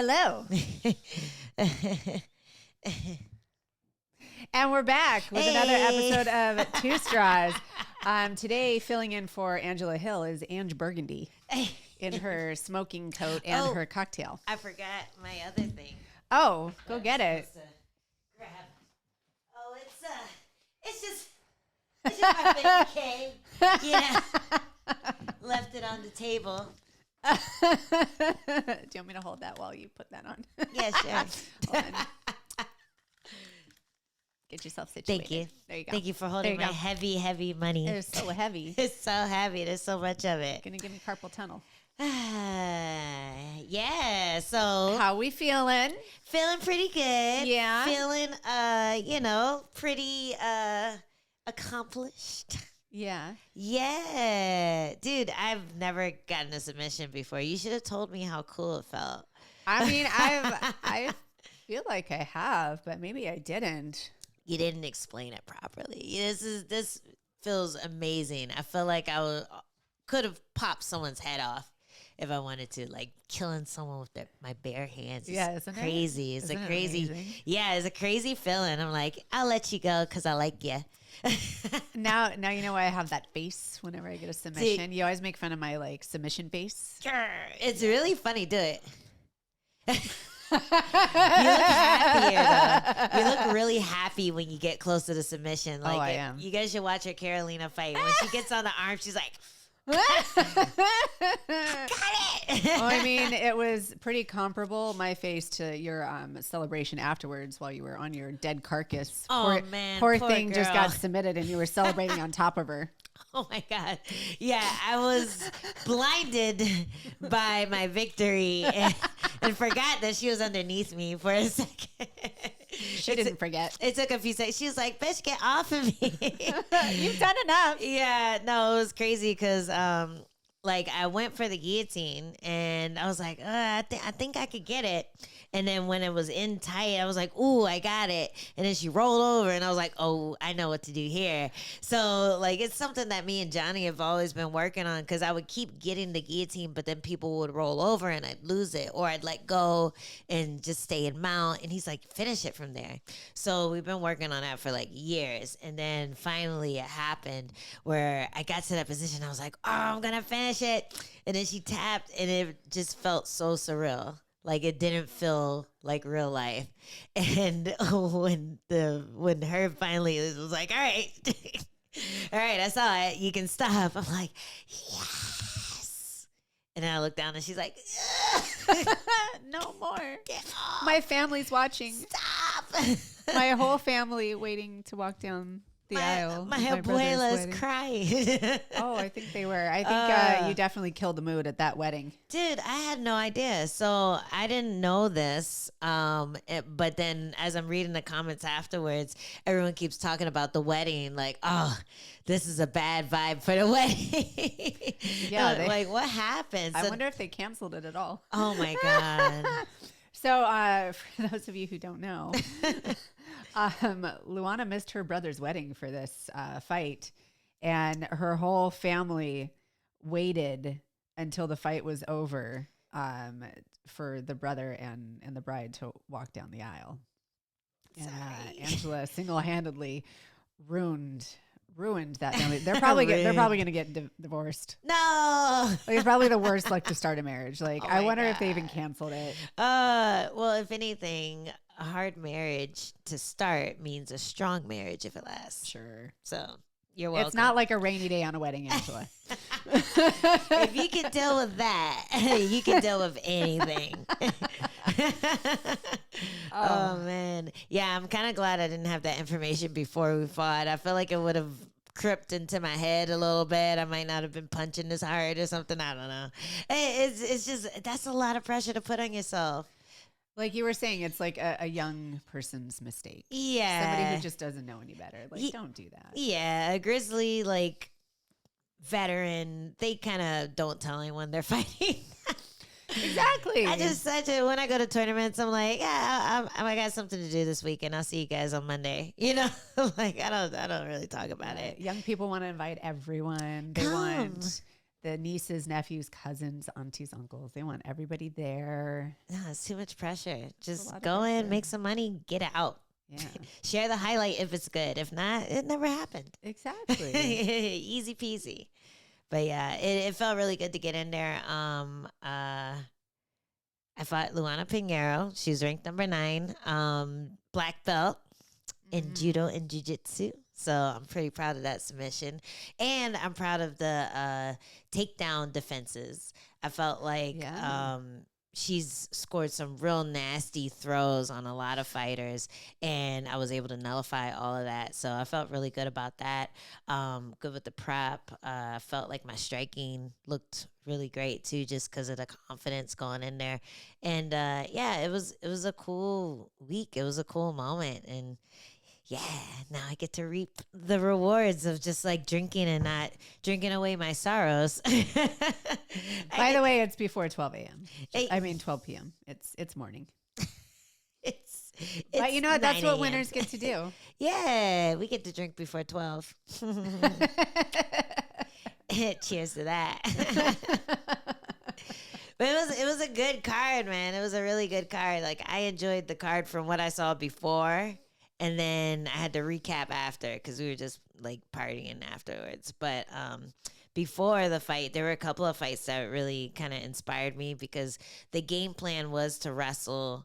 Hello. And we're back with another episode of Two Straws. Today, filling in for Angela Hill is Ange Burgandy in her smoking coat and her cocktail. I forgot my other thing. Oh, go get it. Grab. Oh, it's just my baby cave. Yeah. Left it on the table. Do you want me to hold that while you put that on? Yeah, sure. Hold on. Get yourself situated. Thank you. There you go. Thank you for holding my heavy money. It's so heavy. It's so heavy. There's so much of it. Gonna give me carpal tunnel. Yeah. So how we feeling? Feeling pretty good. Yeah. Feeling pretty accomplished. Yeah. Yeah. Dude, I've never gotten a submission before. You should have told me how cool it felt. I mean, I feel like I have, but maybe I didn't. You didn't explain it properly. This feels amazing. I feel like I could have popped someone's head off if I wanted to, like killing someone with my bare hands. Yeah, isn't crazy. It? It's isn't a crazy. It amazing? Yeah, it's a crazy feeling. I'm like, I'll let you go because I like you. Now you know why I have that face whenever I get a submission. You always make fun of my like submission face. It's really funny. Do it. You look happier though. You look really happy when you get close to the submission. Like I am. You guys should watch her Carolina fight. When she gets on the arm, she's like, got it. Well, I mean, it was pretty comparable, my face, to your celebration afterwards while you were on your dead carcass. Oh, man. Poor Poor thing just girl. got submitted and you were celebrating on top of her. Oh my God. Yeah, I was blinded by my victory and forgot that she was underneath me for a second. She didn't forget. It took a few seconds. She was like, bitch, get off of me. You've done enough. Yeah, no, it was crazy because like I went for the guillotine and I was like, I think I could get it. And then when it was in tight, I was like, ooh, I got it. And then she rolled over and I was like, oh, I know what to do here. So like, it's something that me and Johnny have always been working on because I would keep getting the guillotine, but then people would roll over and I'd lose it or I'd let go and just stay in mount. And he's like, finish it from there. So we've been working on that for like years. And then finally it happened where I got to that position. I was like, oh, I'm going to finish it. And then she tapped and it just felt so surreal. Like it didn't feel like real life. And when her finally was like, all right, all right, I saw it. You can stop. I'm like, yes. And then I look down and she's like, no more. Get off. My family's watching. Stop. My whole family waiting to walk down the aisle. My brother's abuela's wedding. crying. Oh, I think they were. I think you definitely killed the mood at that wedding. Dude, I had no idea. So I didn't know this. But then as I'm reading the comments afterwards, everyone keeps talking about the wedding. Like, oh, this is a bad vibe for the wedding. Yeah. Like, what happened? I So- wonder if they canceled it at all. Oh, my God. So for those of you who don't know, Luana missed her brother's wedding for this fight, and her whole family waited until the fight was over for the brother and the bride to walk down the aisle. And Angela single-handedly ruined that family. They're probably going to get divorced. No. Like, it's probably the worst luck to start a marriage. Like, Oh I my wonder if they God. even canceled it. Well, if anything, a hard marriage to start means a strong marriage if it lasts. Sure. So you're welcome. It's not like a rainy day on a wedding, Angela. If you can deal with that, you can deal with anything. Oh, man. Yeah, I'm kind of glad I didn't have that information before we fought. I feel like it would have crept into my head a little bit. I might not have been punching as hard or something. I don't know. It's just, that's a lot of pressure to put on yourself. Like you were saying, it's like a young person's mistake. Yeah. Somebody who just doesn't know any better. Like, don't do that. Yeah, a grizzly, like, veteran, they kind of don't tell anyone they're fighting. Exactly. I just when I go to tournaments, I'm like, yeah, I got something to do this weekend. I'll see you guys on Monday. You know, like I don't really talk about it. Young people want to invite everyone. They Come. want the nieces, nephews, cousins, aunties, uncles. They want everybody there. No, it's too much pressure. Just lot of go in, pressure. make some money, get out. Yeah, Share the highlight if it's good. If not, it never happened. exactly. Easy peasy. But yeah, it felt really good to get in there. I fought Luana Pinheiro. She's ranked number 9. Black belt in judo and jiu-jitsu. So I'm pretty proud of that submission. And I'm proud of the takedown defenses. I felt like she's scored some real nasty throws on a lot of fighters, and I was able to nullify all of that. So I felt really good about that. Good with the prep. I felt like my striking looked really great too, just because of the confidence going in there. And it was a cool week. It was a cool moment, and yeah, now I get to reap the rewards of just like drinking and not drinking away my sorrows. By the way, it's before 12 a.m. 12 p.m. It's morning. But you know what? That's what winners get to do. Yeah, we get to drink before 12. Cheers to that. But it was a good card, man. It was a really good card. Like, I enjoyed the card from what I saw before. And then I had to recap after because we were just like partying afterwards. But before the fight, there were a couple of fights that really kind of inspired me because the game plan was to wrestle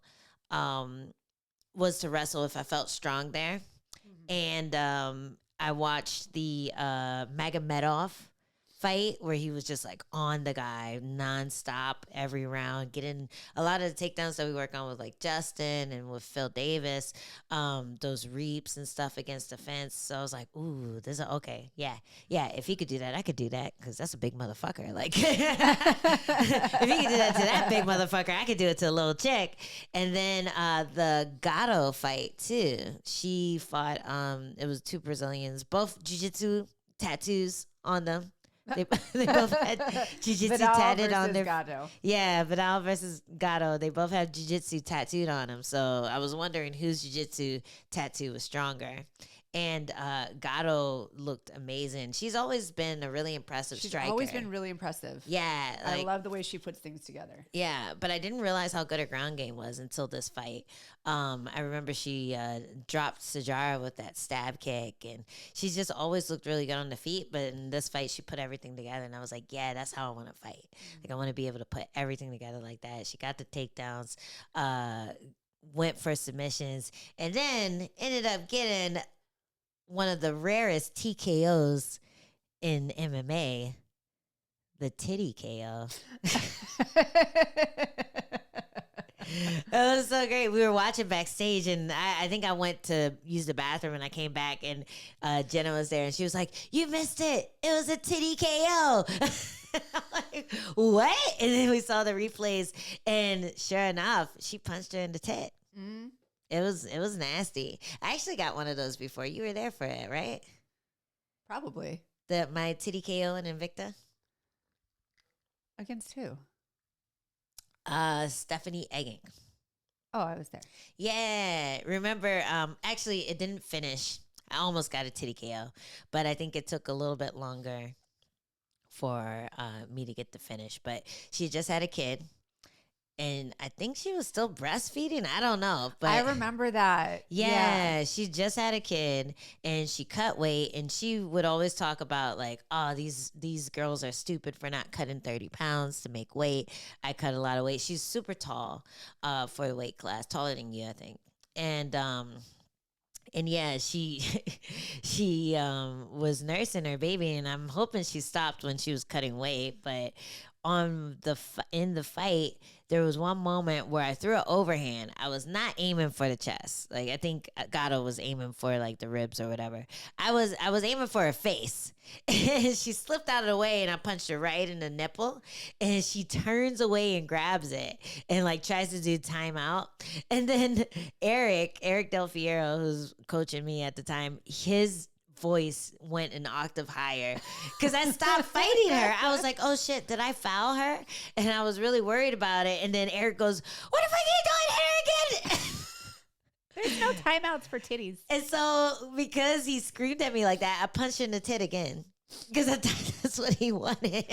if I felt strong there. Mm-hmm. And I watched the Magomedov fight where he was just like on the guy nonstop every round, getting a lot of the takedowns that we work on with like Justin and with Phil Davis, those reaps and stuff against the fence. So I was like, ooh, this is okay. Yeah. If he could do that, I could do that because that's a big motherfucker. Like, if he could do that to that big motherfucker, I could do it to a little chick. And then the Gatto fight too. She fought, it was 2 Brazilians, both jiu-jitsu tattoos on them. They both had jiu-jitsu tatted on their Gatto. Yeah, Vidal versus Gatto. They both have jiu-jitsu tattooed on them. So I was wondering whose jiu-jitsu tattoo was stronger. And Gatto looked amazing. She's always been a really impressive striker. She's always been really impressive. Yeah. I love the way she puts things together. Yeah, but I didn't realize how good her ground game was until this fight. I remember she dropped Sajara with that stab kick, and she's just always looked really good on the feet. But in this fight, she put everything together, and I was like, yeah, that's how I want to fight. Like, I want to be able to put everything together like that. She got the takedowns, went for submissions, and then ended up getting one of the rarest TKOs in MMA, the titty-KO. It was so great. We were watching backstage, and I think I went to use the bathroom, and I came back, and Jenna was there, and she was like, "You missed it. It was a titty-KO." I'm like, what? And then we saw the replays, and sure enough, she punched her in the tit. Mm-hmm. It was nasty. I actually got one of those before. You were there for it, right? Probably. My titty-KO in Invicta. Against who? Stephanie Egging. Oh, I was there. Yeah. Remember, actually, it didn't finish. I almost got a titty-KO, but I think it took a little bit longer for me to get the finish. But she just had a kid. And I think she was still breastfeeding. I don't know. But I remember that. Yeah, she just had a kid and she cut weight. And she would always talk about like, oh, these girls are stupid for not cutting 30 pounds to make weight. I cut a lot of weight. She's super tall for the weight class, taller than you, I think. And yeah, she was nursing her baby, and I'm hoping she stopped when she was cutting weight. But in the fight, there was one moment where I threw an overhand. I was not aiming for the chest. Like, I think Gatto was aiming for like the ribs or whatever. I was aiming for her face. And she slipped out of the way, and I punched her right in the nipple. And she turns away and grabs it and like tries to do timeout. And then Eric Del Fiero, who's coaching me at the time, his voice went an octave higher because I stopped fighting her. I was like, oh shit, did I foul her? And I was really worried about it. And then Eric goes, what if I get done here again? There's no timeouts for titties. And so because he screamed at me like that, I punched her in the tit again. because I thought that's what he wanted.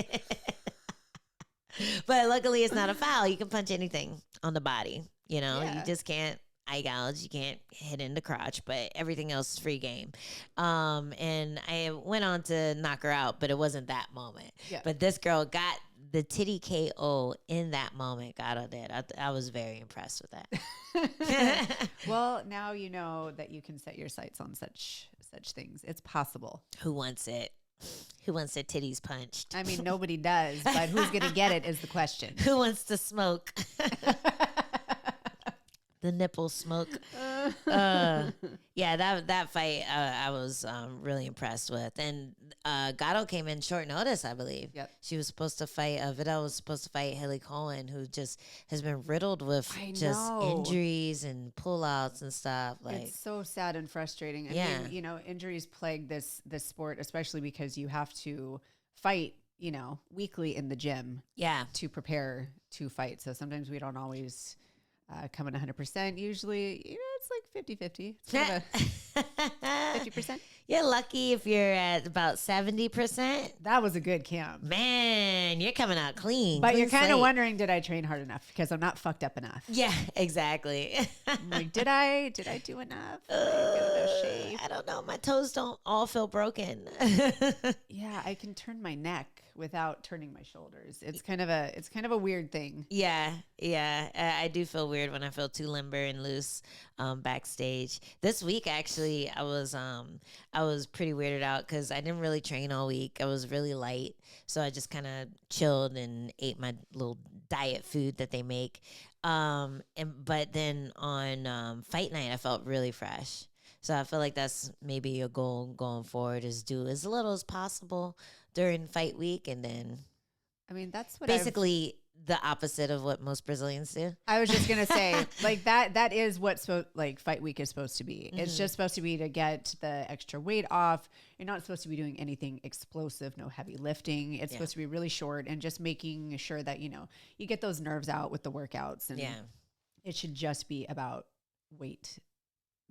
But luckily, it's not a foul. You can punch anything on the body. You know, you just can't eye gouge. You can't hit in the crotch, but everything else is free game. And I went on to knock her out, but it wasn't that moment. Yeah. But this girl got the titty-KO in that moment. Gatto did. I was very impressed with that. Well, now you know that you can set your sights on such things. It's possible. Who wants it? Who wants their titties punched? I mean, nobody does, but who's going to get it is the question. Who wants to smoke? The nipple smoke. Yeah, that fight I was really impressed with. And Gatto came in short notice, I believe. Yep. She was supposed to fight, Vidal was supposed to fight Haley Cohen, who just has been riddled with just injuries and pullouts and stuff. Like, it's so sad and frustrating. I mean, you know, injuries plague this sport, especially because you have to fight, you know, weekly in the gym to prepare to fight. So sometimes we don't always come in 100%. Usually, you know, it's like 50-50. It's kind of a 50%. You're lucky if you're at about 70%. That was a good camp. Man, you're coming out clean. But you're kind of wondering, did I train hard enough? Because I'm not fucked up enough. Yeah, exactly. I'm like, did I do enough? I don't know. My toes don't all feel broken. Yeah, I can turn my neck without turning my shoulders. It's kind of a weird thing. Yeah. I do feel weird when I feel too limber and loose backstage. This week, actually, I was pretty weirded out because I didn't really train all week. I was really light, so I just kind of chilled and ate my little diet food that they make. But then on fight night, I felt really fresh. So I feel like that's maybe a goal going forward, is do as little as possible during fight week, and then, I mean, that's what basically the opposite of what most Brazilians do. I was just gonna say, like that is what fight week is supposed to be. Mm-hmm. It's just supposed to be to get the extra weight off. You're not supposed to be doing anything explosive, no heavy lifting. It's supposed to be really short and just making sure that, you know, you get those nerves out with the workouts, and it should just be about weight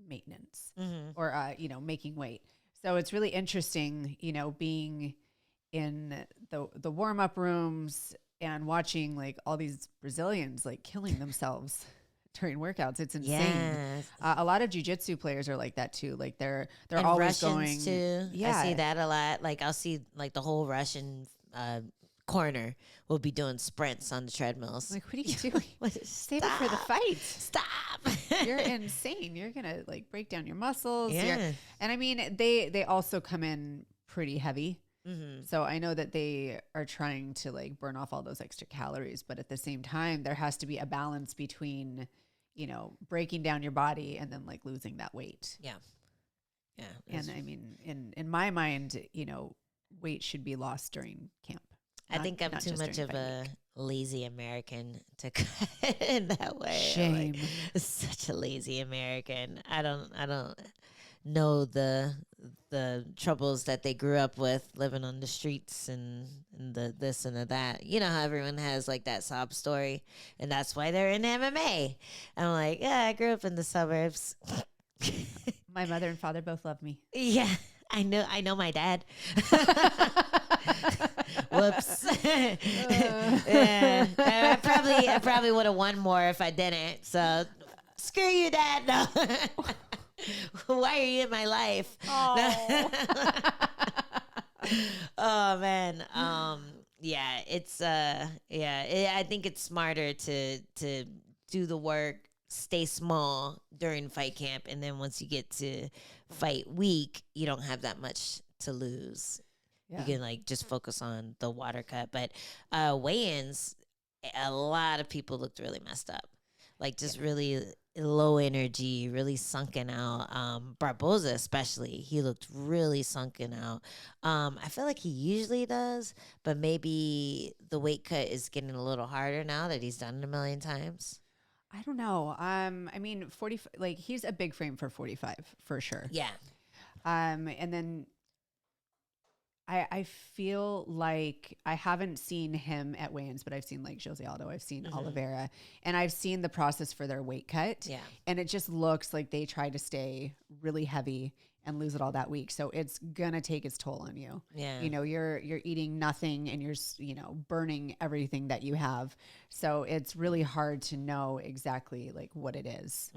maintenance or you know, making weight. So it's really interesting, you know, being in the warm-up rooms and watching like all these Brazilians like killing themselves during workouts. It's insane. Yes. A lot of jiu-jitsu players are like that too. Like they're and always Russians going too. Yeah, I see that a lot. Like I'll see like the whole Russian corner will be doing sprints on the treadmills. Like, what are you doing? Save it for the fight. Stop. You're insane. You're gonna like break down your muscles. Yeah. And I mean, they also come in pretty heavy. Mm-hmm. So I know that they are trying to like burn off all those extra calories, but at the same time, there has to be a balance between, you know, breaking down your body and then like losing that weight. Yeah. And I mean, in my mind, you know, weight should be lost during camp. I think I'm too much of a lazy American to cut in that way. Shame. Like, such a lazy American. I don't know the troubles that they grew up with living on the streets and the this and the that. You know how everyone has like that sob story, and that's why they're in MMA. I'm like, yeah, I grew up in the suburbs. My mother and father both love me. Yeah, I know my dad. Whoops. Yeah, I probably would have won more if I didn't. So screw you, Dad. No. Why are you in my life? Oh man. Yeah, it's I think it's smarter to do the work, stay small during fight camp, and then once you get to fight week, you don't have that much to lose. Yeah. You can like just focus on the water cut. But weigh-ins, a lot of people looked really messed up. Like just really low energy, really sunken out. Barboza especially, he looked really sunken out. I feel like he usually does, but maybe the weight cut is getting a little harder now that he's done it a million times. I don't know. I mean, 40, like he's a big frame for 45 for sure. Yeah. And then I feel like I haven't seen him at weigh-ins, but I've seen like Jose Aldo, I've seen Oliveira, and I've seen the process for their weight cut. Yeah. And it just looks like they try to stay really heavy and lose it all that week. So it's gonna take its toll on you. Yeah. You know, you're eating nothing and you're, you know, burning everything that you have. So it's really hard to know exactly like what it is.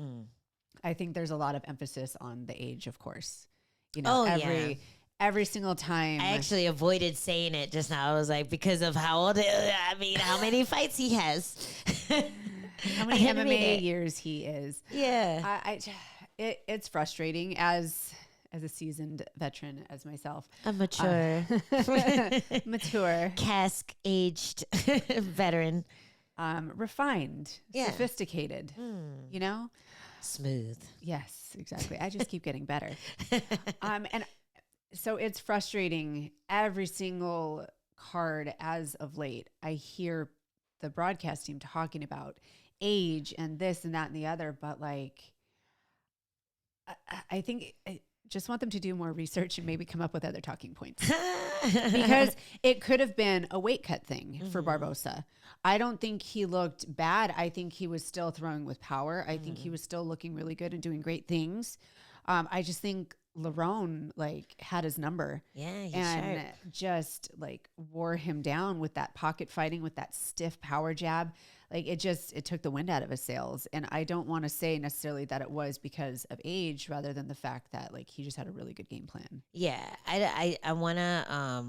I think there's a lot of emphasis on the age, of course. You know, every single time. I actually avoided saying it just now. I was like, because of how old, I mean, how many fights he has. How many MMA years he is. Yeah. It's frustrating as a seasoned veteran as myself. A mature. Mature. Cask-aged veteran. Refined. Sophisticated. You know? Smooth. Yes, exactly. I just keep getting better. And so it's frustrating. Every single card as of late, I hear the broadcast team talking about age and this and that and the other, but like, I think I just want them to do more research and maybe come up with other talking points because it could have been a weight cut thing for Barboza. I don't think he looked bad. I think he was still throwing with power. I think he was still looking really good and doing great things. I just think Lerone like had his number, and just like wore him down with that pocket fighting, with that stiff power jab. Like it took the wind out of his sails. And I don't want to say necessarily that it was because of age, rather than the fact that like he just had a really good game plan. Yeah, I want to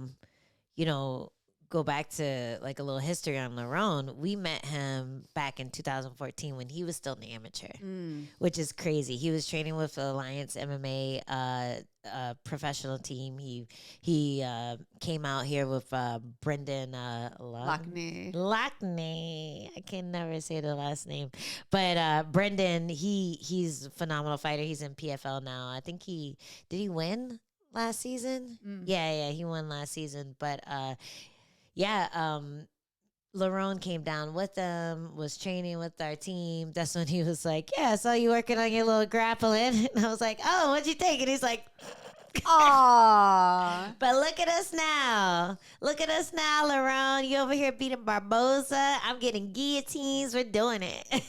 you know, go back to like a little history on Lerone. We met him back in 2014 when he was still an amateur, which is crazy. He was training with the Alliance MMA professional team. He came out here with Brendan Lockney. I can never say the last name, but Brendan, he's a phenomenal fighter. He's in PFL now. I think did he win last season? Yeah, he won last season, but Lerone came down with them, was training with our team. That's when he was like, yeah, I saw you working on your little grappling. And I was like, oh, what'd you think? And he's like, aww. But look at us now. Look at us now, Lerone. You over here beating Barboza. I'm getting guillotines. We're doing it.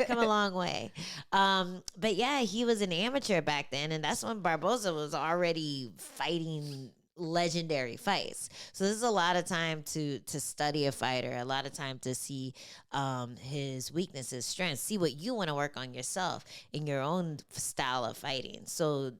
Come a long way. But yeah, he was an amateur back then. And that's when Barboza was already fighting legendary fights. So this is a lot of time to study a fighter, a lot of time to see his weaknesses, strengths, see what you want to work on yourself in your own style of fighting. So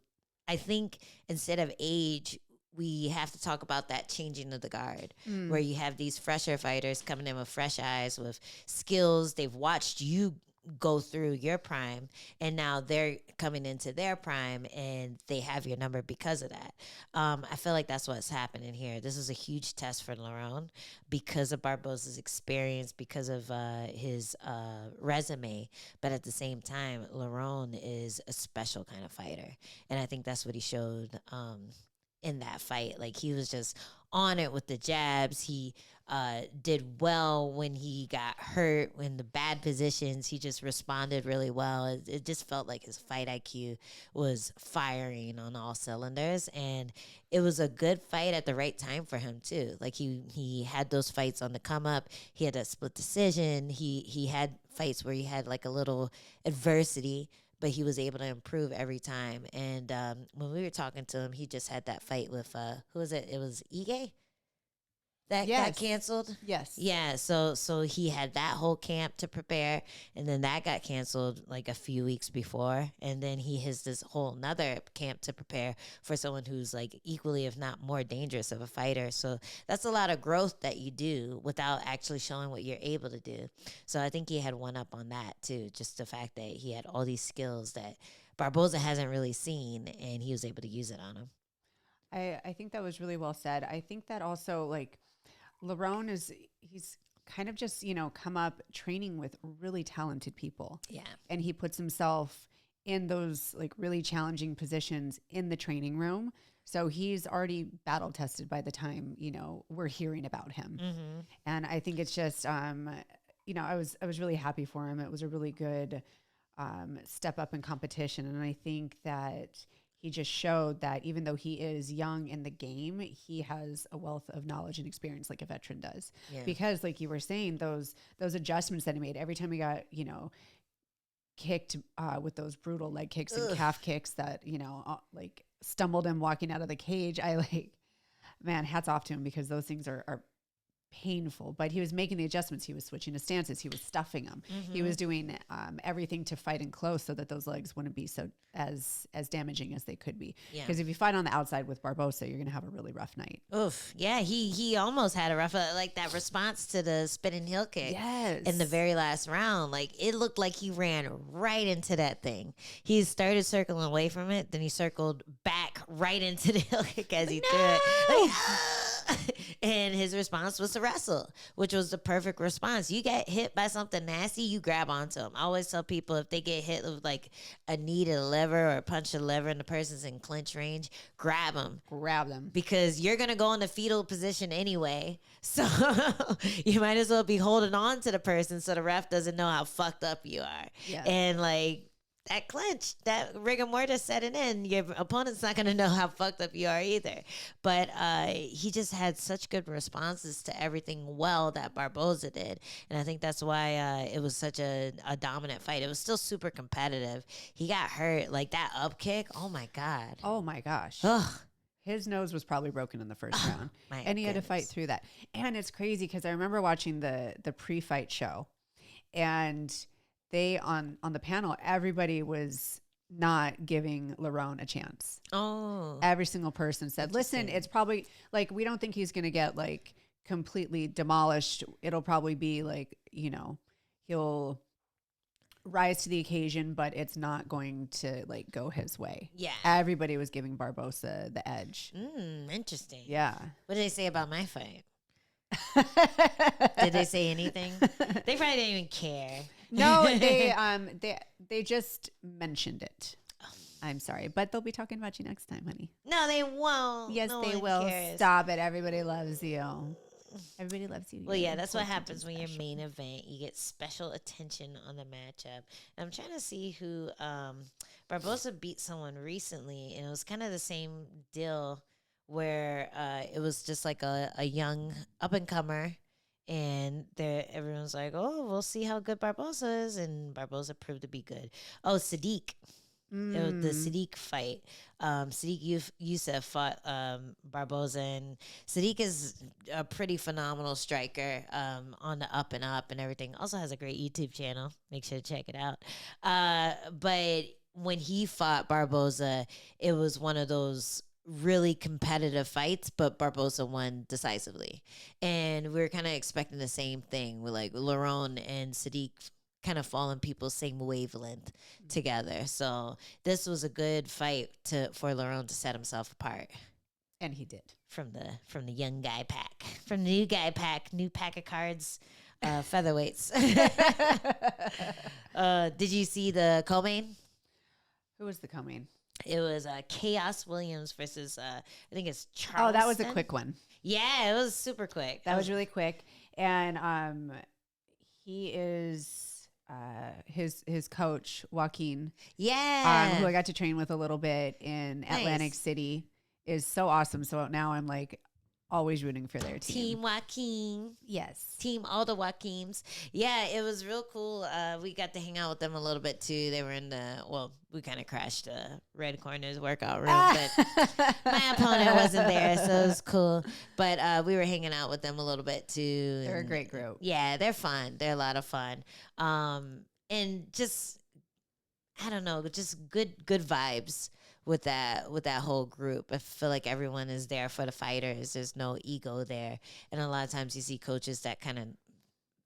I think instead of age, we have to talk about that changing of the guard, where you have these fresher fighters coming in with fresh eyes, with skills. They've watched you go through your prime, and now they're coming into their prime, and they have your number because of that. I feel like that's what's happening here. This is a huge test for Lerone because of Barboza's experience, because of his resume, but at the same time, Lerone is a special kind of fighter, and I think that's what he showed in that fight. Like, he was just on it with the jabs. He did well when he got hurt, when the bad positions. He just responded really well. It just felt like his fight IQ was firing on all cylinders, and it was a good fight at the right time for him too. Like, he had those fights on the come up. He had a split decision. He had fights where he had like a little adversity, but he was able to improve every time. And when we were talking to him, he just had that fight with who was it? It was Ige that got canceled. Yes. Yeah. So he had that whole camp to prepare, and then that got canceled like a few weeks before, and then he has this whole another camp to prepare for someone who's like equally, if not more dangerous of a fighter. So that's a lot of growth that you do without actually showing what you're able to do. So I think he had one up on that too, just the fact that he had all these skills that Barboza hasn't really seen, and he was able to use it on him. I think that was really well said. I think that also, like, Lerone he's kind of just, you know, come up training with really talented people. Yeah. And he puts himself in those like really challenging positions in the training room. So he's already battle tested by the time, you know, we're hearing about him. And I think it's just, you know, I was really happy for him. It was a really good step up in competition. And I think that he just showed that even though he is young in the game, he has a wealth of knowledge and experience like a veteran does. Yeah. Because like you were saying, those adjustments that he made every time he got, you know, kicked with those brutal leg kicks and calf kicks that, like stumbled him walking out of the cage. Man, hats off to him, because those things are painful, but he was making the adjustments. He was switching his stances. He was stuffing them. He was doing everything to fight in close so that those legs wouldn't be so as damaging as they could be. Because if you fight on the outside with Barboza, you're going to have a really rough night. Oof. Yeah, he almost had a rough, like that response to the spinning heel kick. Yes. In the very last round. Like, it looked like he ran right into that thing. He started circling away from it, then he circled back right into the heel kick as he threw it. Like, and his response was to wrestle, which was the perfect response. You get hit by something nasty, you grab onto them. I always tell people, if they get hit with like a knee to the liver or a punch to the liver and the person's in clinch range, grab them. Grab them. Because you're going to go in the fetal position anyway. So you might as well be holding on to the person so the ref doesn't know how fucked up you are. Yeah. And like, that clinch, that rigor mortis setting in, your opponent's not going to know how fucked up you are either. But he just had such good responses to everything that Barboza did. And I think that's why it was such a dominant fight. It was still super competitive. He got hurt. Like, that up kick, oh my God. Oh my gosh. Ugh. His nose was probably broken in the first round. And he had to fight through that. And it's crazy because I remember watching the pre-fight show, and they on the panel, everybody was not giving Lerone a chance. Oh. Every single person said, listen, it's probably like, we don't think he's going to get like completely demolished. It'll probably be like, he'll rise to the occasion, but it's not going to like go his way. Yeah. Everybody was giving Barboza the edge. Interesting. Yeah. What did they say about my fight? Did they say anything? They probably didn't even care. No, they just mentioned it. I'm sorry, but they'll be talking about you next time, honey. No, they won't. Yes, no they will. cares. Stop it. Everybody loves you. Everybody loves you. Well, yeah, that's what happens when you're main event. You get special attention on the matchup. And I'm trying to see who Barboza beat someone recently, and it was kind of the same deal where it was just like a young up-and-comer. And everyone's like, oh, we'll see how good Barboza is. And Barboza proved to be good. Oh, Sadiq. It was the Sadiq fight. Sadiq Youssef fought Barboza. And Sadiq is a pretty phenomenal striker on the up and up and everything. Also has a great YouTube channel. Make sure to check it out. But when he fought Barboza, it was one of those really competitive fights, but Barboza won decisively. And we were kind of expecting the same thing with like Lerone and Sadiq kind of fall in people's same wavelength together. So this was a good fight for Lerone to set himself apart. And he did. From the young guy pack. From the new guy pack, new pack of cards, featherweights. Did you see the co-main? Who was the co-main? It was Khaos Williams versus, I think it's Charles. Oh, that was a quick one. Yeah, it was super quick. That was really quick. And he is his coach, Joaquin. Yeah. Who I got to train with a little bit in Atlantic City, is so awesome. So now I'm like always rooting for their team. Team Joaquin. Yes. Team all the Joaquins. Yeah, it was real cool. We got to hang out with them a little bit too. They were we kind of crashed the Red Corner's workout room, but my opponent wasn't there, so it was cool. But we were hanging out with them a little bit too. They're a great group. Yeah, they're fun. They're a lot of fun. And just, I don't know, just good vibes with that whole group. I feel like everyone is there for the fighters. There's no ego there. And a lot of times you see coaches that kind of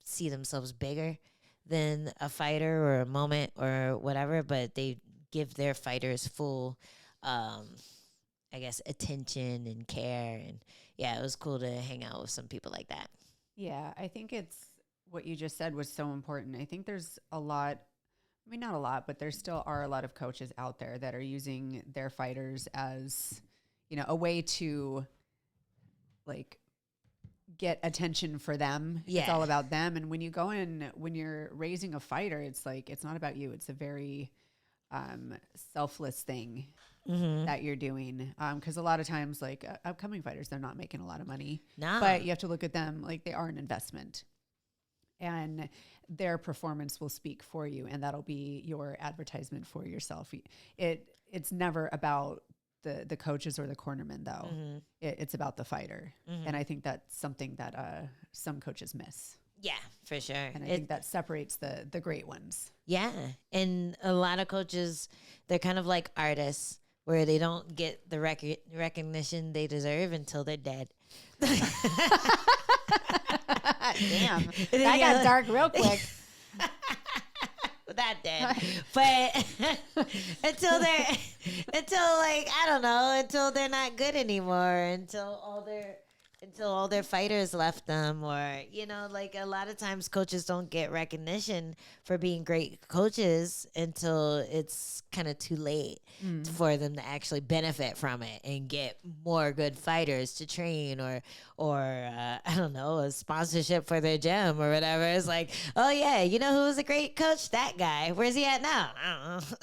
see themselves bigger than a fighter or a moment or whatever, but they give their fighters full, I guess, attention and care. And yeah, it was cool to hang out with some people like that. Yeah, I think it's what you just said was so important. I think there's a lot, I mean, not a lot, but there still are a lot of coaches out there that are using their fighters as, a way to like get attention for them. Yeah. It's all about them. And when you go in, when you're raising a fighter, it's like, it's not about you. It's a very selfless thing that you're doing. Cause a lot of times like upcoming fighters, they're not making a lot of money, No. but you have to look at them like they are an investment. and their performance will speak for you, and that'll be your advertisement for yourself. It's never about the coaches or the cornermen, though. Mm-hmm. It's about the fighter. Mm-hmm. And I think that's something that some coaches miss. Yeah, for sure. And I think that separates the great ones. Yeah. And a lot of coaches, they're kind of like artists where they don't get the recognition they deserve until they're dead. Damn. That got dark real quick. That dead. But until I don't know, until they're not good anymore, until all their fighters left them, or like a lot of times coaches don't get recognition for being great coaches until it's kind of too late for them to actually benefit from it and get more good fighters to train, or I don't know, a sponsorship for their gym or whatever. It's like, oh yeah, you know who was a great coach? That guy. Where's he at now? I don't know.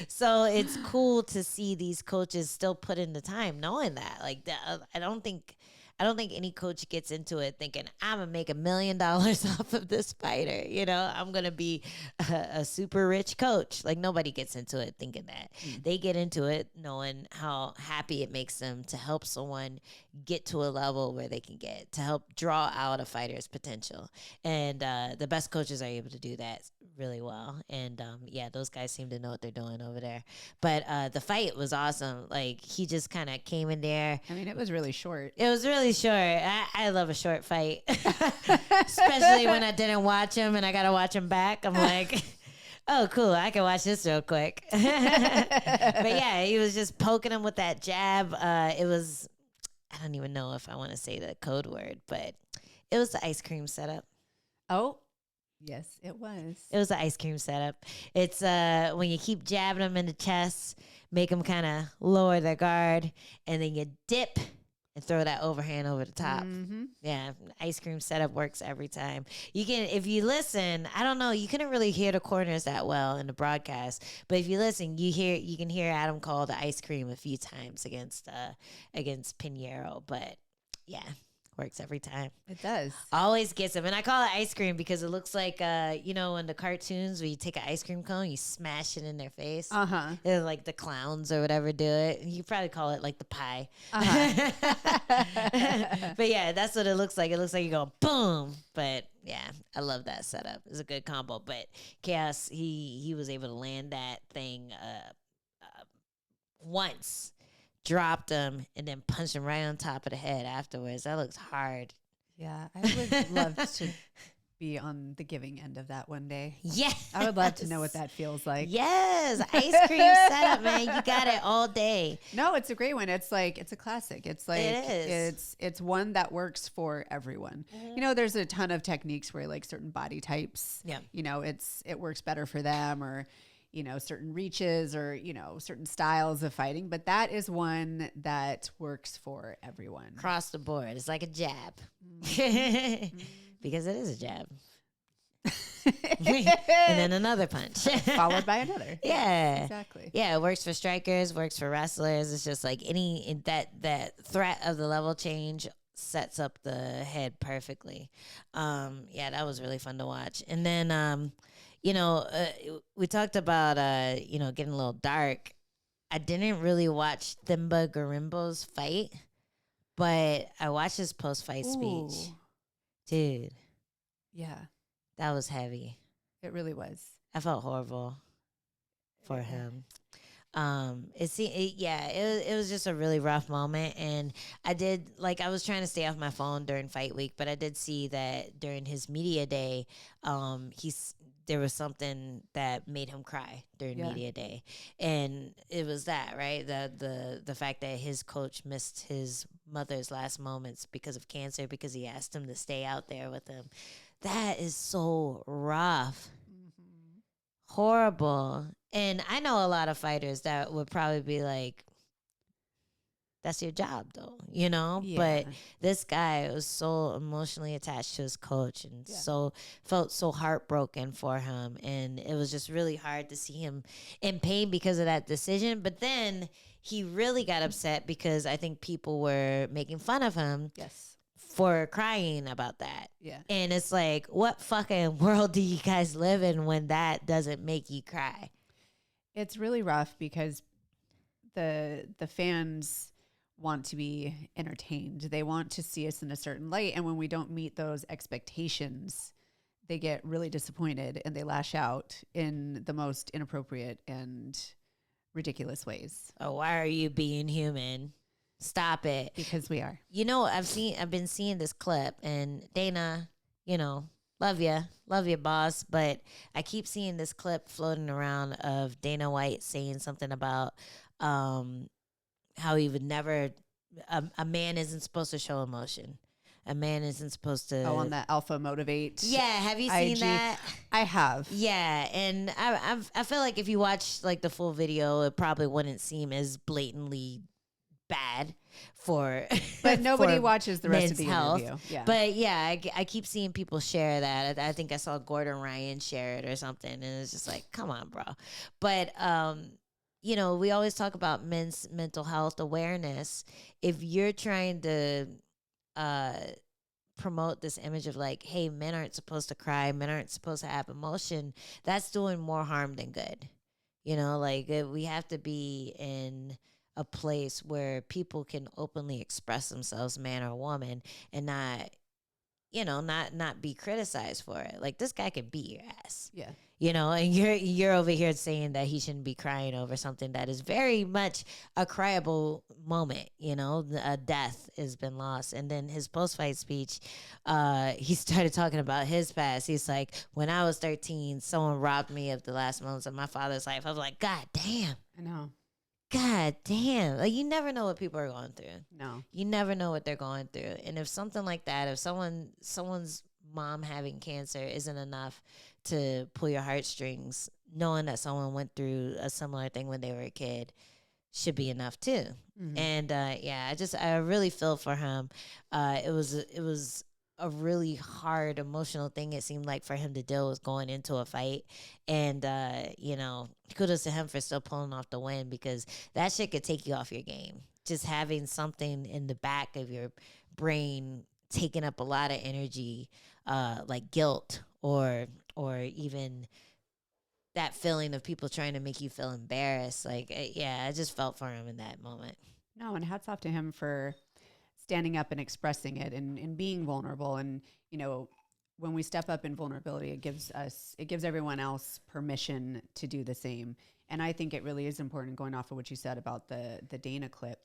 So it's cool to see these coaches still put in the time, knowing that. Like that, I don't think any coach gets into it thinking, I'm gonna make $1 million off of this fighter. I'm gonna be a super rich coach. Like nobody gets into it thinking that. They get into it knowing how happy it makes them to help someone get to a level where they can get, to help draw out a fighter's potential. And the best coaches are able to do that really well. And those guys seem to know what they're doing over there. But the fight was awesome. Like he just kind of came in there. I mean, it was really short. It was really short. I love a short fight, especially when I didn't watch him and I got to watch him back. I'm like, oh, cool. I can watch this real quick. But yeah, he was just poking him with that jab. It was, I don't even know if I want to say the code word, but it was the ice cream setup. Oh, yes, it was. It was the ice cream setup. It's when you keep jabbing them in the chest, make them kind of lower their guard, and then you dip and throw that overhand over the top. Mm-hmm. Yeah, ice cream setup works every time. You can, if you listen, I don't know, you couldn't really hear the corners that well in the broadcast, but if you listen, you can hear Adam call the ice cream a few times against Pinheiro. But yeah, works every time. It does. Always gets them. And I call it ice cream because it looks like, in the cartoons where you take an ice cream cone, you smash it in their face. Uh-huh. It's like the clowns or whatever do it. You probably call it like the pie. Uh-huh. But yeah, that's what it looks like. It looks like you go boom. But yeah, I love that setup. It's a good combo. But Khaos, he was able to land that thing once. Dropped him and then punched him right on top of the head afterwards. That looks hard. Yeah, I would love to be on the giving end of that one day. Yeah, I would love to know what that feels like. Yes, ice cream setup, man. You got it all day. No, it's a great one. It's like, it's a classic. It's like, it is. It's one that works for everyone. Mm-hmm. There's a ton of techniques where like certain body types, it works better for them, or certain reaches, or, certain styles of fighting. But that is one that works for everyone. Across the board. It's like a jab. Mm-hmm. Because it is a jab. And then another punch. Followed by another. Yeah. Exactly. Yeah, it works for strikers, works for wrestlers. It's just like that threat of the level change sets up the head perfectly. That was really fun to watch. And then we talked about, getting a little dark. I didn't really watch Themba Gorimbo's fight, but I watched his post-fight speech. Dude. Yeah. That was heavy. It really was. I felt horrible for him. It was just a really rough moment, and I was trying to stay off my phone during fight week, but I did see that during his media day, there was something that made him cry during media day, and it was that, right, the fact that his coach missed his mother's last moments because of cancer, because he asked him to stay out there with him. That is so rough. Mm-hmm. Horrible. And I know a lot of fighters that would probably be like, that's your job, though, Yeah. But this guy was so emotionally attached to his coach, and felt so heartbroken for him. And it was just really hard to see him in pain because of that decision. But then he really got upset because I think people were making fun of him for crying about that. Yeah. And it's like, what fucking world do you guys live in when that doesn't make you cry? It's really rough because the fans want to be entertained. They want to see us in a certain light. And when we don't meet those expectations, they get really disappointed and they lash out in the most inappropriate and ridiculous ways. Oh, why are you being human? Stop it. Because we are. You know, I've been seeing this clip, and Dana, you know, love you, boss. But I keep seeing this clip floating around of Dana White saying something about how he would never, a man isn't supposed to show emotion. A man isn't supposed to. Oh, on the Alpha Motivate. Yeah, have you seen IG? that? I have. Yeah, and I feel like if you watch like the full video, it probably wouldn't seem as blatantly bad for. But nobody for watches the rest men's of the health. interview. Yeah. But yeah, I keep seeing people share that. I think I saw Gordon Ryan share it or something, and it's just like, come on, bro. But you know, we always talk about men's mental health awareness. If you're trying to promote this image of like, hey, men aren't supposed to cry, men aren't supposed to have emotion, that's doing more harm than good. You know, like we have to be in a place where people can openly express themselves, man or woman, and not, you know, not be criticized for it. Like, this guy can beat your ass. Yeah. You know, and you're over here saying that he shouldn't be crying over something that is very much a cryable moment. You know, a death has been lost. And then his post-fight speech, he started talking about his past. He's like, when I was 13, someone robbed me of the last moments of my father's life. I was like, God damn. I know. God damn. Like, you never know what people are going through. No. You never know what they're going through. And if something like that, if someone's mom having cancer isn't enough to pull your heartstrings, knowing that someone went through a similar thing when they were a kid should be enough too. Mm-hmm. And yeah, I really feel for him. It was a really hard emotional thing, it seemed like, for him to deal with going into a fight. And you know, kudos to him for still pulling off the win, because that shit could take you off your game. Just having something in the back of your brain taking up a lot of energy, like guilt or even that feeling of people trying to make you feel embarrassed. Like, yeah, I just felt for him in that moment. No, and hats off to him for standing up and expressing it and being vulnerable. And, you know, when we step up in vulnerability, it gives everyone else permission to do the same. And I think it really is important, going off of what you said about the Dana clip.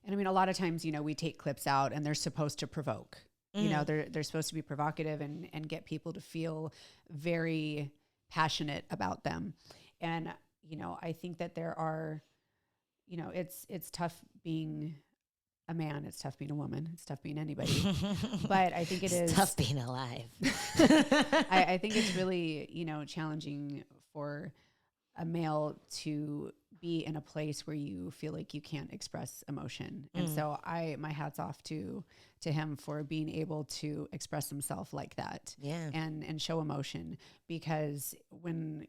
And I mean, a lot of times, you know, we take clips out and they're supposed to provoke. You know, they're supposed to be provocative and get people to feel very passionate about them. And, you know, I think that there are, you know, it's tough being a man. It's tough being a woman. It's tough being anybody. But I think it's tough being alive. I think it's really, you know, challenging for a male to be in a place where you feel like you can't express emotion. And so my hat's off to him for being able to express himself like that. Yeah. And show emotion, because when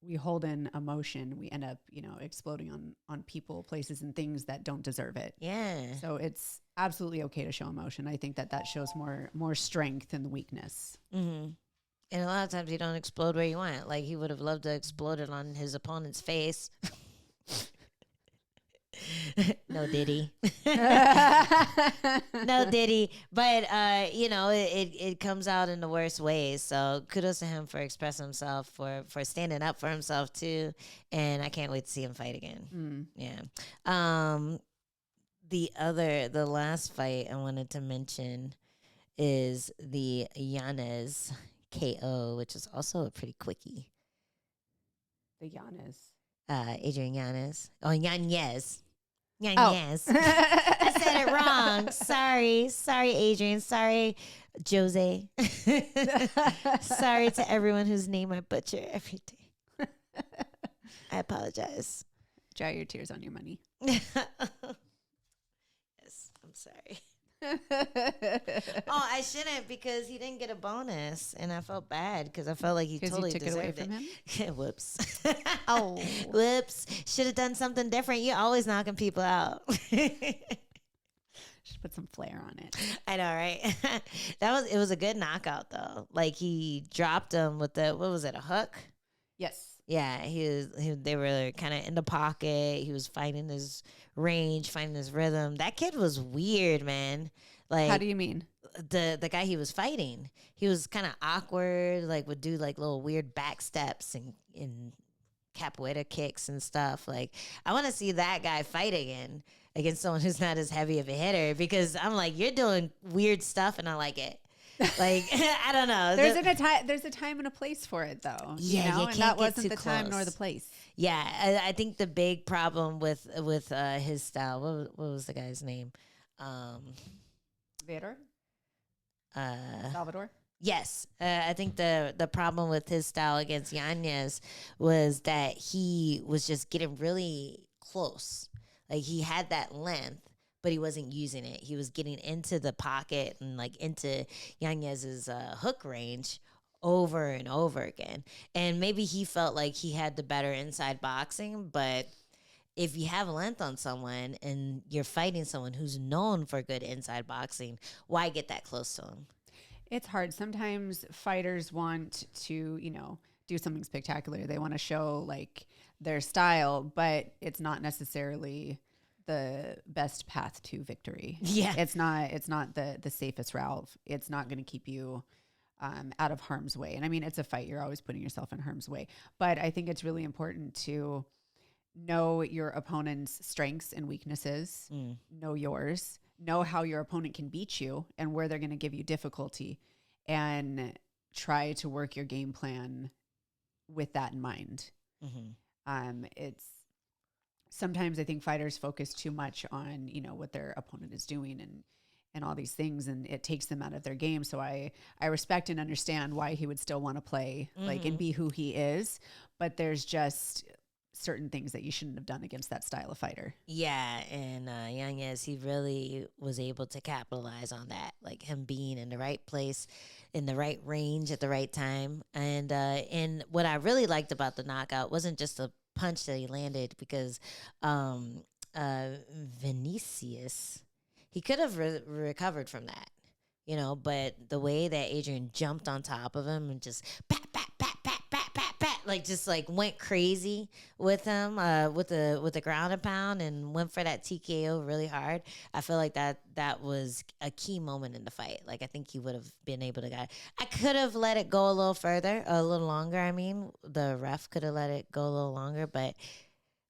we hold in emotion, we end up, you know, exploding on people, places, and things that don't deserve it. Yeah. So it's absolutely okay to show emotion. I think that shows more strength than the weakness. Mm-hmm. And a lot of times you don't explode where you want. Like, he would have loved to explode it on his opponent's face. No diddy. No diddy. But, you know, it comes out in the worst ways. So kudos to him for expressing himself, for standing up for himself too. And I can't wait to see him fight again. Yeah. The last fight I wanted to mention is the Yanez KO, which is also a pretty quickie. The Yanez. Adrian Yanez. Oh, Yanez. Yanez. Oh. I said it wrong. Sorry, Adrian. Sorry, Jose. Sorry to everyone whose name I butcher every day. I apologize. Dry your tears on your money. Yes, I'm sorry. I shouldn't, because he didn't get a bonus, and I felt bad because I felt like he totally took deserved it away from him. Whoops. Oh, whoops! Should have done something different. You're always knocking people out. Just put some flair on it. I know, right? It was a good knockout though. Like he dropped him with what was it, a hook? Yes. Yeah, they were kind of in the pocket. He was finding his range, finding his rhythm. That kid was weird, man. Like, how do you mean? The guy he was fighting, he was kind of awkward, like would do like little weird back steps and capoeira kicks and stuff. Like, I want to see that guy fight again against someone who's not as heavy of a hitter, because I'm like, you're doing weird stuff and I like it. Like, I don't know. There's a time and a place for it, though. Yeah, you know? you And can't that get wasn't too the time close. nor the place. Yeah, I think the big problem with his style. What was the guy's name? Vader? Uh, Salvador? Yes, I think the problem with his style against Yanez was that he was just getting really close. Like, he had that length, but he wasn't using it. He was getting into the pocket and like into Yanez's hook range over and over again. And maybe he felt like he had the better inside boxing, but if you have length on someone and you're fighting someone who's known for good inside boxing, why get that close to him? It's hard. Sometimes fighters want to, do something spectacular. They want to show like their style, but it's not necessarily the best path to victory. Yeah. It's not the safest route. It's not going to keep you out of harm's way. And I mean, it's a fight. You're always putting yourself in harm's way. But I think it's really important to know your opponent's strengths and weaknesses, know yours, know how your opponent can beat you and where they're going to give you difficulty, and try to work your game plan with that in mind. It's sometimes I think fighters focus too much on, what their opponent is doing and all these things, and it takes them out of their game. So I respect and understand why he would still want to play like and be who he is, but there's just certain things that you shouldn't have done against that style of fighter. Yeah, and Yanez, he really was able to capitalize on that, like him being in the right place, in the right range at the right time. And what I really liked about the knockout wasn't just the punch that he landed, because Vinicius, he could have recovered from that, but the way that Adrian jumped on top of him and just pat, pat, pat, pat, pat, pat, pat, like just like went crazy with him with the ground and pound, and went for that TKO really hard. I feel like that was a key moment in the fight. Like, I think he would have been able to I could have let it go a little longer. I mean, the ref could have let it go a little longer, but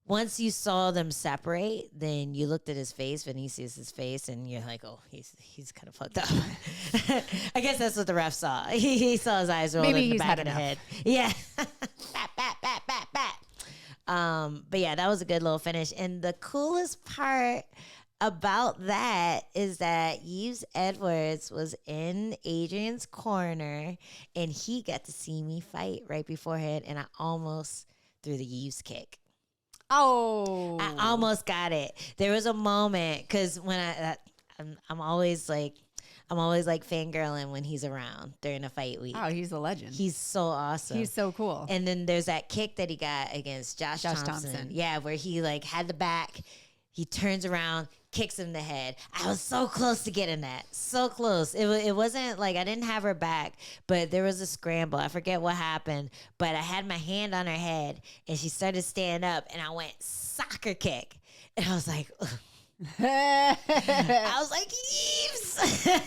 once you saw them separate, then you looked at his face, Vinicius's face, and you're like, oh, he's kind of fucked up. I guess that's what the ref saw. He saw his eyes roll in the back of the head. Yeah. Bat, bat, bat, bat, bat. But yeah, that was a good little finish. And the coolest part about that is that Yves Edwards was in Adrian's corner, and he got to see me fight right beforehand, and I almost threw the Yves kick. Oh, I almost got it. There was a moment, because when I'm always like fangirling when he's around during a fight week. Oh, he's a legend. He's so awesome. He's so cool. And then there's that kick that he got against Josh Thompson. Yeah, where he like had the back. He turns around, kicks him in the head. I was so close to getting that. So close. It wasn't like I didn't have her back, but there was a scramble. I forget what happened, but I had my hand on her head, and she started to stand up, and I went soccer kick. And I was like, ugh. I was like, Yves!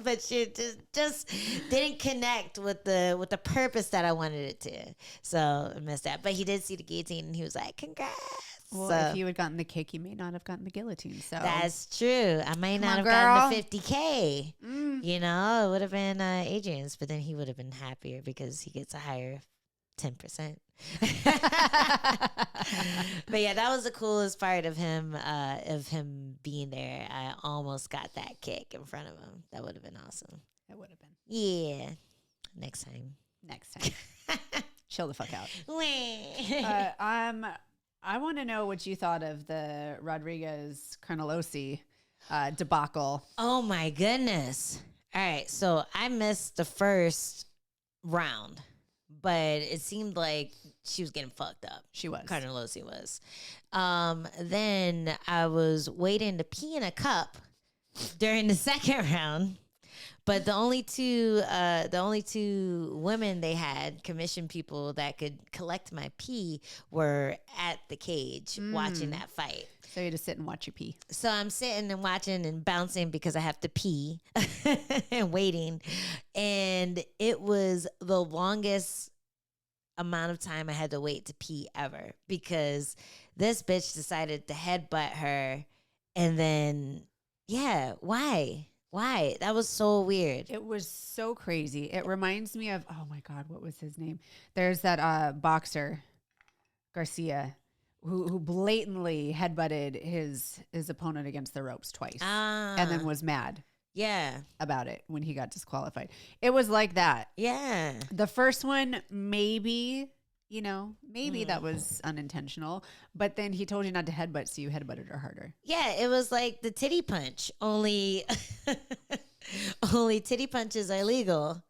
But she just didn't connect with the purpose that I wanted it to. So I missed that. But he did see the guillotine, and he was like, congrats. Well, So if you had gotten the kick, you may not have gotten the guillotine. So that's true. I might not have gotten the 50K. It would have been Adrian's, but then he would have been happier because he gets a higher 10%. But yeah, that was the coolest part of him being there. I almost got that kick in front of him. That would have been awesome. it would have been Yeah. Next time. next time. Chill the fuck out. Wah. I want to know what you thought of the Rodriguez Carnelosi debacle. Oh my goodness. All right. So I missed the first round, but it seemed like she was getting fucked up. She was. Carnelosi was. Then I was waiting to pee in a cup during the second round. But the only two women they had, commissioned people that could collect my pee, were at the cage watching that fight. So you just sit and watch your pee. So I'm sitting and watching and bouncing because I have to pee and waiting. And it was the longest amount of time I had to wait to pee ever, because this bitch decided to headbutt her. And then, yeah, why? That was so weird. It was so crazy. It reminds me of, oh my God, what was his name? There's that boxer, Garcia, who blatantly headbutted his opponent against the ropes twice, and then was mad about it when he got disqualified. It was like that. Yeah. The first one, maybe that was unintentional, but then he told you not to headbutt, so you headbutted her harder. Yeah, it was like the titty punch, only titty punches are illegal.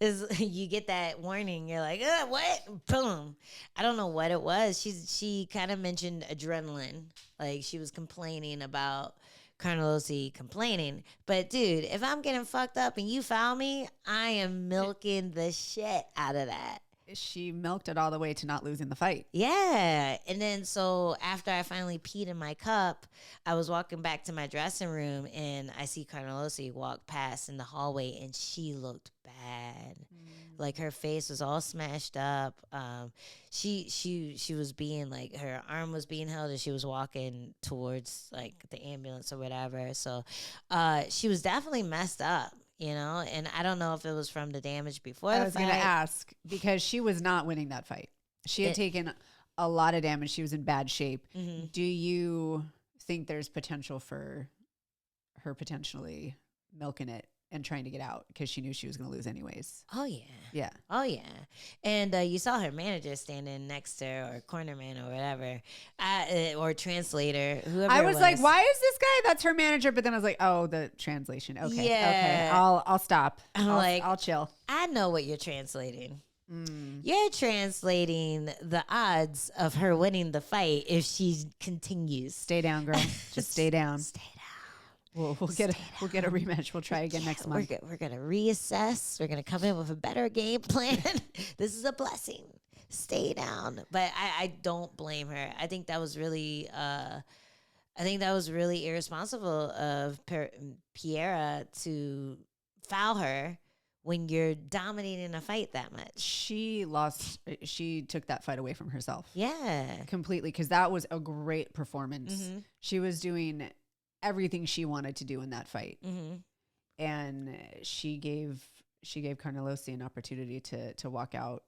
Is you get that warning, you're like, what? Boom. I don't know what it was. She kind of mentioned adrenaline. Like, she was complaining about Carnelossi complaining. But dude, if I'm getting fucked up and you foul me, I am milking the shit out of that. She milked it all the way to not losing the fight. Yeah. And then so after I finally peed in my cup, I was walking back to my dressing room and I see Carnelossi walk past in the hallway, and she looked bad. Like, her face was all smashed up. She was being like, her arm was being held as she was walking towards like the ambulance or whatever. So she was definitely messed up. And I don't know if it was from the damage before the fight. I was going to ask, because she was not winning that fight. She had taken a lot of damage. She was in bad shape. Mm-hmm. Do you think there's potential for her potentially milking it and trying to get out because she knew she was going to lose anyways? Oh, yeah. Yeah. Oh, yeah. And you saw her manager standing next to her, or cornerman or whatever, or translator, whoever I was like, why is this guy? That's her manager. But then I was like, oh, the translation. Okay. Yeah. Okay. I'll stop. I'll chill. I know what you're translating. You're translating the odds of her winning the fight if she continues. Stay down, girl. Just stay down. Stay down. We'll get a rematch. We'll try again next month. We're gonna reassess. We're gonna come in with a better game plan. This is a blessing. Stay down. But I don't blame her. I think that was really irresponsible of Piera to foul her when you're dominating a fight that much. She took that fight away from herself. Yeah, completely, because that was a great performance. Mm-hmm. She was doing everything she wanted to do in that fight. Mm-hmm. And she gave Carnelossi an opportunity to walk out,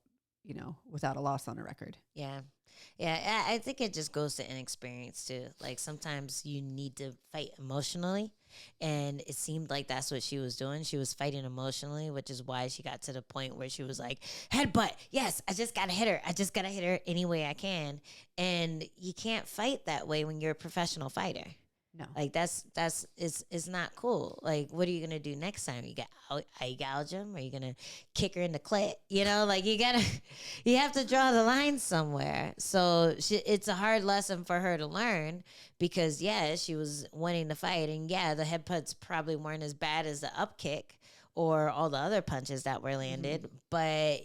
without a loss on her record. Yeah. Yeah. I think it just goes to inexperience too. Like, sometimes you need to fight emotionally, and it seemed like that's what she was doing. She was fighting emotionally, which is why she got to the point where she was like, headbutt. Yes. I just got to hit her. I just got to hit her any way I can. And you can't fight that way when you're a professional fighter. No, like it's not cool. Like, what are you gonna do next time? You gouge him? Are you gonna kick her in the clit? You have to draw the line somewhere. So it's a hard lesson for her to learn, because she was winning the fight, and the headbutts probably weren't as bad as the up kick or all the other punches that were landed, but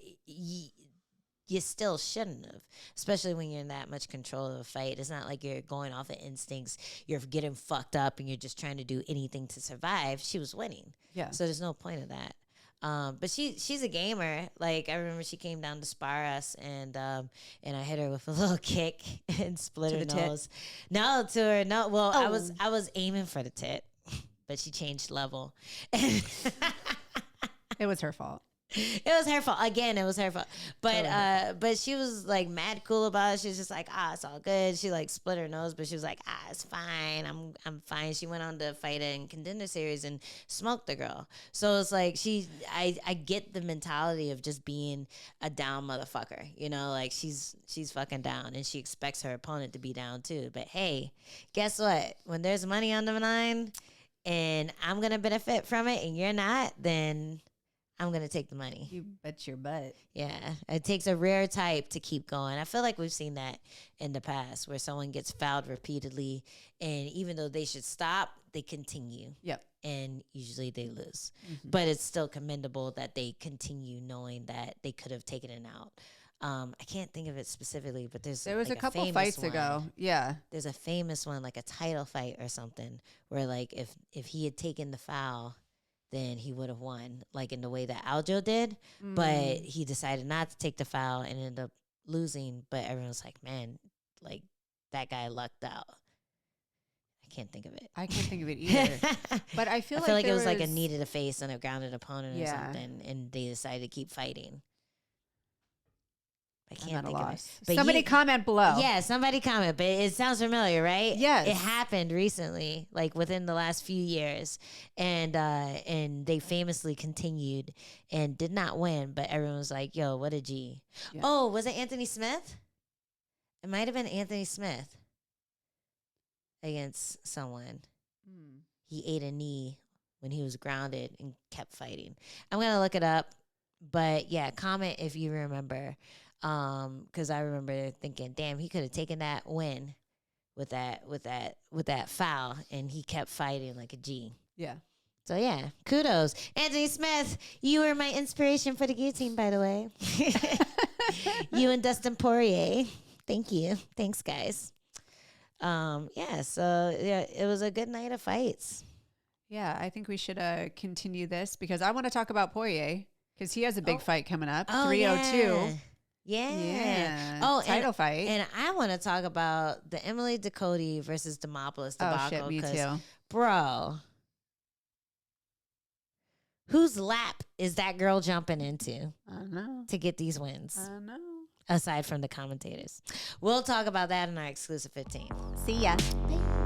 you still shouldn't have, especially when you're in that much control of a fight. It's not like you're going off of instincts. You're getting fucked up and you're just trying to do anything to survive. She was winning. Yeah. So there's no point of that. But she's a gamer. Like, I remember she came down to spar us, and I hit her with a little kick and split her nose. No, to her. No. Well, oh. I was aiming for the tit, but she changed level. It was her fault. It was her fault. Again, it was her fault. But she was like mad cool about it. She was just like, it's all good. She like split her nose, but she was like, it's fine. I'm fine. She went on to fight in Contender Series and smoked the girl. So it's like I get the mentality of just being a down motherfucker. Like, she's fucking down, and she expects her opponent to be down too. But hey, guess what? When there's money on the line and I'm gonna benefit from it and you're not, then I'm going to take the money. You bet your butt. Yeah. It takes a rare type to keep going. I feel like we've seen that in the past, where someone gets fouled repeatedly, and even though they should stop, they continue. Yep. and usually they lose. Mm-hmm. But it's still commendable that they continue knowing that they could have taken it out. I can't think of it specifically, but there was a couple famous fights one. ago. Yeah. There's a famous one, like a title fight or something, where like if he had taken the foul, then he would have won, like in the way that Aljo did. But he decided not to take the foul and ended up losing. But everyone's like, man, like that guy lucked out. I can't think of it. I can't think of it either. But I feel like it was like a knee to the face and a grounded opponent or something, and they decided to keep fighting. I can't think of it. But somebody comment below. Yeah, somebody comment. But it sounds familiar, right? Yes. It happened recently, like within the last few years. And they famously continued and did not win. But everyone was like, yo, what a G. Yeah. Oh, was it Anthony Smith? It might have been Anthony Smith against someone. He ate a knee when he was grounded and kept fighting. I'm going to look it up. But yeah, comment if you remember. Because I remember thinking, damn, he could have taken that win with that foul, and he kept fighting like a G. Yeah. So yeah, kudos, Anthony Smith. You were my inspiration for the guillotine, by the way. You and Dustin Poirier. Thank you. Thanks, guys. Yeah. So yeah, it was a good night of fights. Yeah, I think we should continue this because I want to talk about Poirier because he has a big fight coming up. 302. Yeah. Oh, title fight. And I want to talk about the Emily Ducote versus Demopoulos debacle. Oh, shit, me too. Bro, whose lap is that girl jumping into? I know. To get these wins? I know. Aside from the commentators. We'll talk about that in our exclusive 15. See ya. Bye.